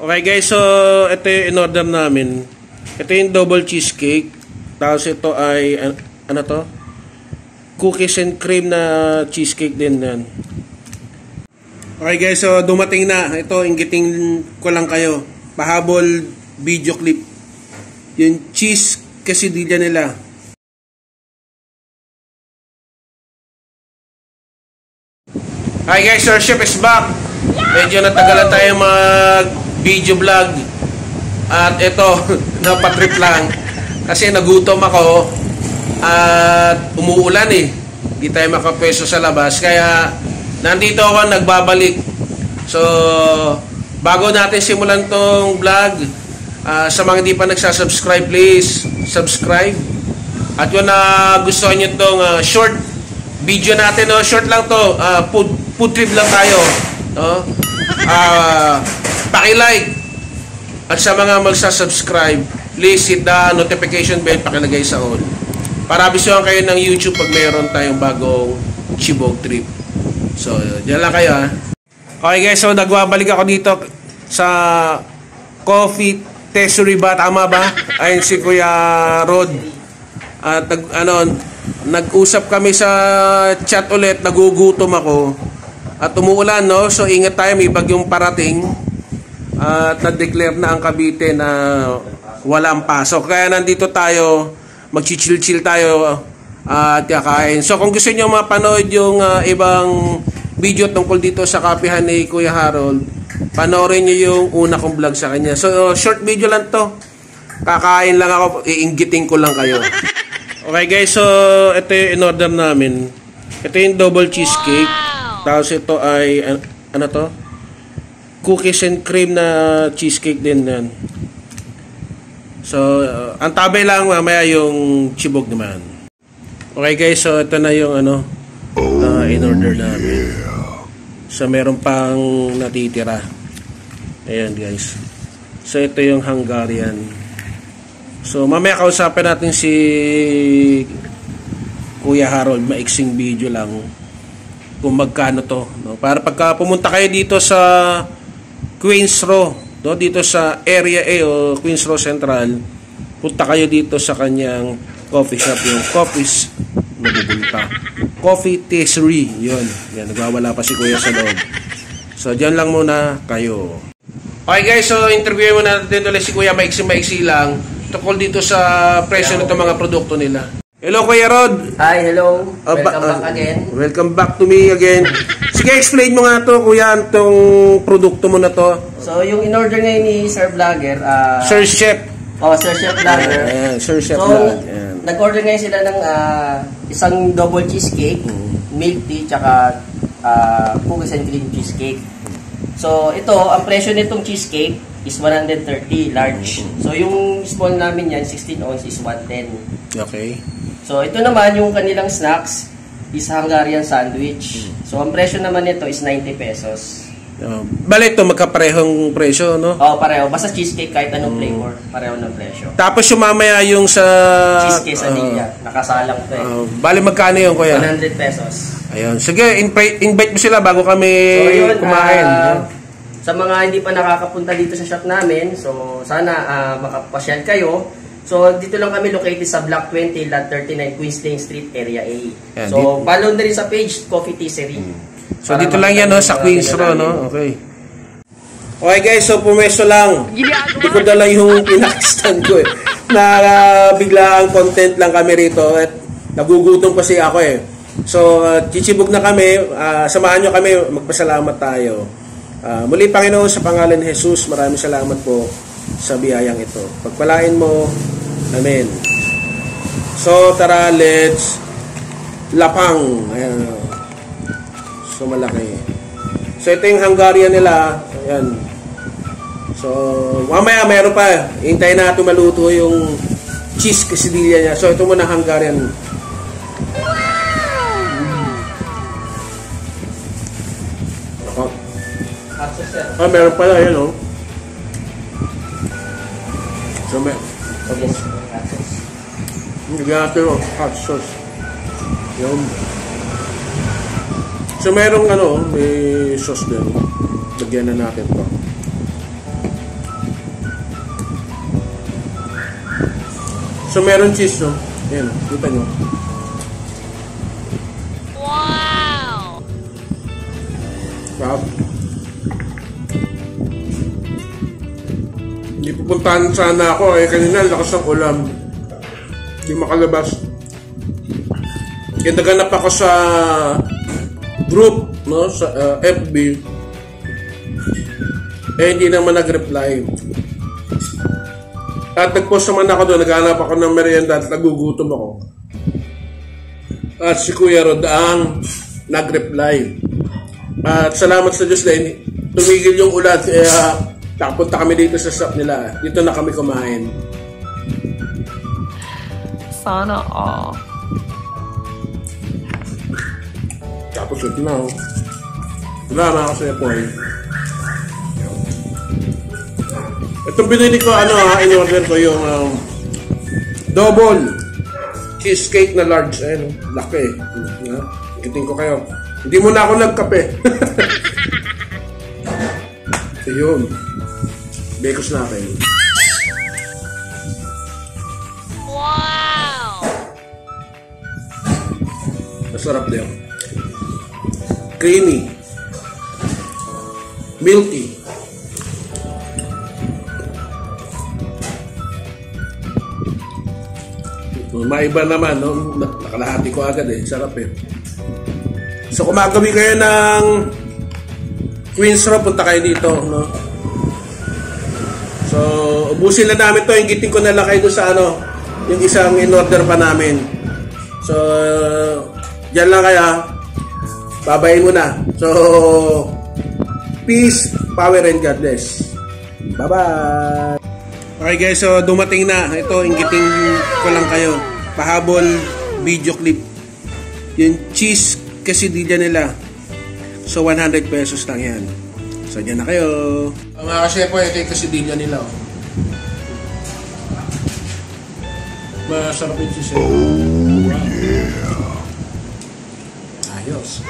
Okay guys, so ito yung in-order namin. Ito yung double cheesecake. Tapos ito ay, ano to? Cookies and cream na cheesecake din yan. Okay guys, so dumating na. Ito, inggiting ko lang kayo. Pahabol video clip. Yung cheese quesadilla nila. Hi guys, our chef is back. Medyo natagalan tayo mag-video vlog. At ito, napatrip lang. Kasi nagutom ako. At umuulan eh. Hindi tayo makapwesto sa labas. Kaya nandito ako, nagbabalik. So, bago natin simulan tong vlog, sa mga hindi pa nagsasubscribe, please subscribe. At yun na gusto nyo tong short video natin, no? Short lang to, food trip lang tayo, no? Paki-like. At sa mga magsasubscribe, please hit the notification bell, pakilagay sa all. Para abisuhan kayo ng YouTube pag mayroon tayong bagong Chibog trip. So, dyan lang kayo, ha. Okay guys, so nagbabalik ako dito sa Coffee Tesory ba? Tama ba? Ayun si Kuya Rod. At nag-usap kami sa chat ulit, nagugutom ako. At umuulan, no? So ingat tayo, may bagyong parating. At nag-declare na ang Cavite na walang pasok. Kaya nandito tayo, mag-chill-chill tayo at kakain. So kung gusto niyo mapanood yung ibang video tungkol dito sa kapihan ni Kuya Harold, panoorin niyo yung una kong vlog sa kanya. So short video lang to. Kakain lang ako, iinggitin ko lang kayo. Okay guys, so ito yung in-order namin. Ito yung double cheesecake. Tapos ito ay, ano to? Cookies and cream na cheesecake din yan. So, ang tabay lang mamaya yung chibog naman. Okay guys, so ito na yung in-order namin. So, meron pang natitira. Ayan guys. So, ito yung Hungarian. So, mamaya kausapin natin si Kuya Harold. Maiksing video lang kung magkano to, no? Para pagka pumunta kayo dito sa Queens Row, no? Dito sa Area A o Queens Row Central, punta kayo dito sa kanyang coffee shop, yung Coffee Tesory. Yun. Yan, nagwawala pa si Kuya sa loob. So, dyan lang muna kayo. Okay guys, so interview mo natin ulit si Kuya, maiksi lang tungkol dito sa presyo nito mga produkto nila. Hello Kuya Rod. Hi, hello. Welcome back again. Welcome back to me again. Sige, explain mo nga to, Kuya, itong produkto mo na to. So, yung in-order ngayon ni Sir Vlogger, Sir Chef. Oh, Sir Chef Vlogger. Ayan, Sir Chef Vlogger. So, nag-order ngayon sila ng isang double cheesecake, milk tea, tsaka cookies and cream cheesecake. So, ito, ang presyo nitong cheesecake is 130, large. So, yung small namin yan, 16 ounce, is 110. Okay. So, ito naman, yung kanilang snacks is Hungarian sandwich. So, ang presyo naman nito is 90 pesos. Bale ito, magkaparehong presyo, no? Oo, pareho. Basta cheesecake, kahit anong flavor, pareho ng presyo. Tapos yung mamaya yung sa cheese quesadilla, nakasalang to eh. Bale, magkano yun, Kuya? 100 pesos. Ayun. Sige, invite mo sila bago kami kumain. Sa mga hindi pa nakakapunta dito sa shop namin, so sana makapasyal kayo. So, dito lang kami located sa Block 20, Lot 39, Queens Lane Street, Area A. Yan, so, follow na rin sa page, Coffee Tesory. So, dito lang yan, no? Sa Queens Row, no? Okay. Okay, guys. So, pumesto lang. Hindi ko dala yung pinakistan ko, eh. Bigla ang content lang kami rito. At nagugutom kasi ako, eh. So, chichibog na kami. Samahan nyo kami. Magpasalamat tayo. Muli, Panginoon, sa pangalan ni Jesus, maraming salamat po sa biyayang ito. Pagpalain mo. Amen. So, tara, let's lapang. Ayan. So, malaki. So, ito yung Hungarian nila. Ayan. So, mamaya mayroon pa. Hintayin natin maluto yung cheese quesadilla niya. So, ito muna Hungarian. Wow! Meron pala. Ayan, oh. So, Nagiging natin hot sauce. Yun. So, merong may sauce din. Lagyan na natin to. So meron cheese, no? Ayan, kita nyo. Wow! Wow. Hindi pupuntahan sana ako eh. Kanina lakas ng ulam. Hindi makalabas. Kaya naganap ako sa group, no, sa FB. Eh hindi naman nag-reply. At nag-post naman ako doon, naghanap ako ng merienda at nagugutom ako. At si Kuya Rod ang nag-reply. At salamat sa Diyos dahil tumigil yung ulan. Kaya nakapunta kami dito sa shop nila. Dito na kami kumain. Sana all. Tapos ito na, oh. Wala na ako sa point. Itong binili ko, in-order ko yung double cheesecake na large. Ayun, laki. Ikitin ko kayo. Hindi mo na ako nagkape. Ayun. Bekos natin. Wow! Masarap din. Creamy. Milky. Maiba naman, no? Nakalahati ko agad eh. Sarap eh. So kung magawi kayo ng Queens Row, punta kayo dito, no? So ubusin na namin to. Inggitin ko na lang kayo sa yung isang in-order pa namin. So dyan lang kaya. Babayin mo na. So peace, power, and God bless. Bye-bye. Okay guys, so dumating na. Ito, inggitin ko lang kayo. Pahabol video clip. Yung cheese quesadilla nila. So 100 pesos lang yan. So dyan na kayo. Mga kasepo, ito yung quesadilla nila. Oh. Masarap yung cheese. Oh yeah. Ayos.